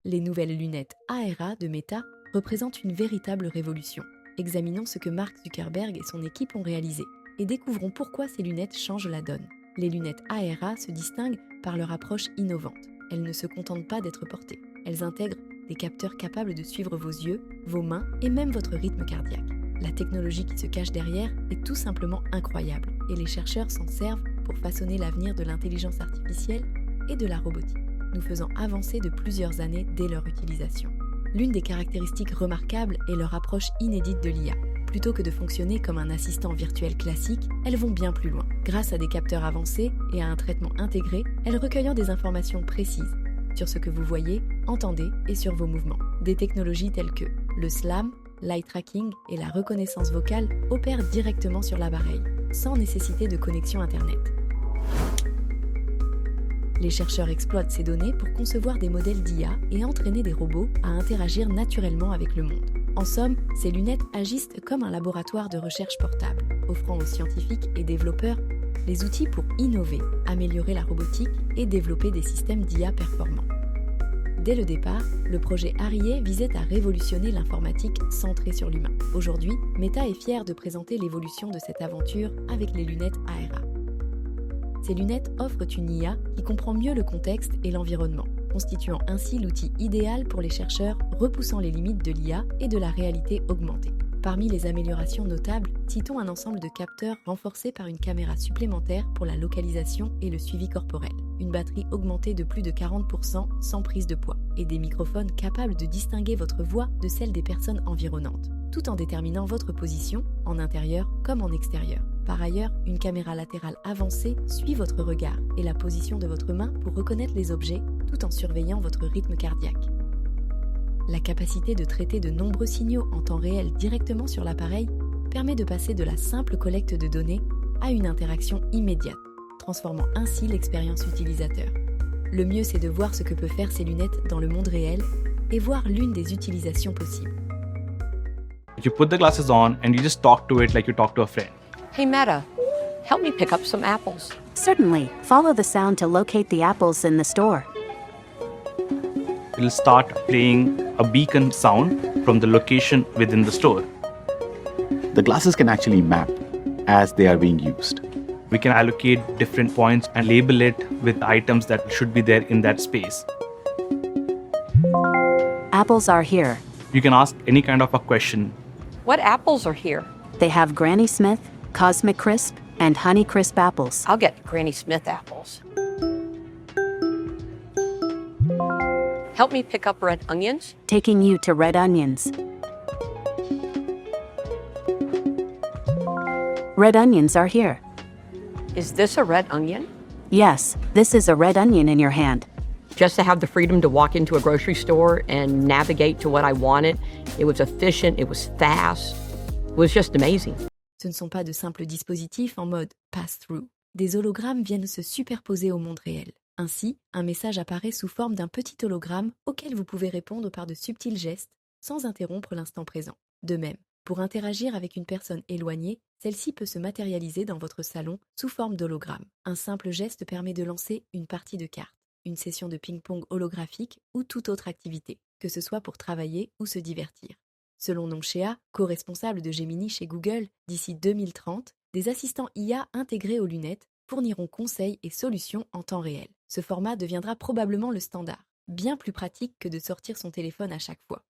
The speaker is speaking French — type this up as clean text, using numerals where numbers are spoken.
Les nouvelles lunettes ARA de Meta représentent une véritable révolution. Examinons ce que Mark Zuckerberg et son équipe ont réalisé et découvrons pourquoi ces lunettes changent la donne. Les lunettes ARA se distinguent par leur approche innovante. Elles ne se contentent pas d'être portées. Elles intègrent des capteurs capables de suivre vos yeux, vos mains et même votre rythme cardiaque. La technologie qui se cache derrière est tout simplement incroyable et les chercheurs s'en servent pour façonner l'avenir de l'intelligence artificielle et de la robotique, nous faisant avancer de plusieurs années dès leur utilisation. L'une des caractéristiques remarquables est leur approche inédite de l'IA. Plutôt que de fonctionner comme un assistant virtuel classique, elles vont bien plus loin. Grâce à des capteurs avancés et à un traitement intégré, elles recueillent des informations précises sur ce que vous voyez, entendez et sur vos mouvements. Des technologies telles que le SLAM, l'eye tracking et la reconnaissance vocale opèrent directement sur l'appareil, sans nécessité de connexion Internet. Les chercheurs exploitent ces données pour concevoir des modèles d'IA et entraîner des robots à interagir naturellement avec le monde. En somme, ces lunettes agissent comme un laboratoire de recherche portable, offrant aux scientifiques et développeurs les outils pour innover, améliorer la robotique et développer des systèmes d'IA performants. Dès le départ, le projet Arié visait à révolutionner l'informatique centrée sur l'humain. Aujourd'hui, Meta est fière de présenter l'évolution de cette aventure avec les lunettes ARA. Ces lunettes offrent une IA qui comprend mieux le contexte et l'environnement, constituant ainsi l'outil idéal pour les chercheurs, repoussant les limites de l'IA et de la réalité augmentée. Parmi les améliorations notables, citons un ensemble de capteurs renforcés par une caméra supplémentaire pour la localisation et le suivi corporel, une batterie augmentée de plus de 40% sans prise de poids, et des microphones capables de distinguer votre voix de celle des personnes environnantes, tout en déterminant votre position, en intérieur comme en extérieur. Par ailleurs, une caméra latérale avancée suit votre regard et la position de votre main pour reconnaître les objets, tout en surveillant votre rythme cardiaque. La capacité de traiter de nombreux signaux en temps réel directement sur l'appareil permet de passer de la simple collecte de données à une interaction immédiate, transformant ainsi l'expérience utilisateur. Le mieux, c'est de voir ce que peuvent faire ces lunettes dans le monde réel et voir l'une des utilisations possibles. You put the glasses on and you just talk to it like you talk to a friend. Hey Meta, help me pick up some apples. Certainly. Follow the sound to locate the apples in the store. It'll start playing a beacon sound from the location within the store. The glasses can actually map as they are being used. We can allocate different points and label it with items that should be there in that space. Apples are here. You can ask any kind of a question. What apples are here? They have Granny Smith, Cosmic Crisp, and Honey Crisp apples. I'll get Granny Smith apples. Help me pick up red onions. Taking you to red onions. Red onions are here. Is this a red onion? Yes, this is a red onion in your hand. Just to have the freedom to walk into a grocery store and navigate to what I wanted. It was efficient, it was fast. It was just amazing. Ce ne sont pas de simples dispositifs en mode pass-through. Des hologrammes viennent se superposer au monde réel. Ainsi, un message apparaît sous forme d'un petit hologramme auquel vous pouvez répondre par de subtils gestes sans interrompre l'instant présent. De même, pour interagir avec une personne éloignée, celle-ci peut se matérialiser dans votre salon sous forme d'hologramme. Un simple geste permet de lancer une partie de cartes, une session de ping-pong holographique ou toute autre activité, que ce soit pour travailler ou se divertir. Selon Nonchea, co-responsable de Gemini chez Google, d'ici 2030, des assistants IA intégrés aux lunettes fourniront conseils et solutions en temps réel. Ce format deviendra probablement le standard, bien plus pratique que de sortir son téléphone à chaque fois.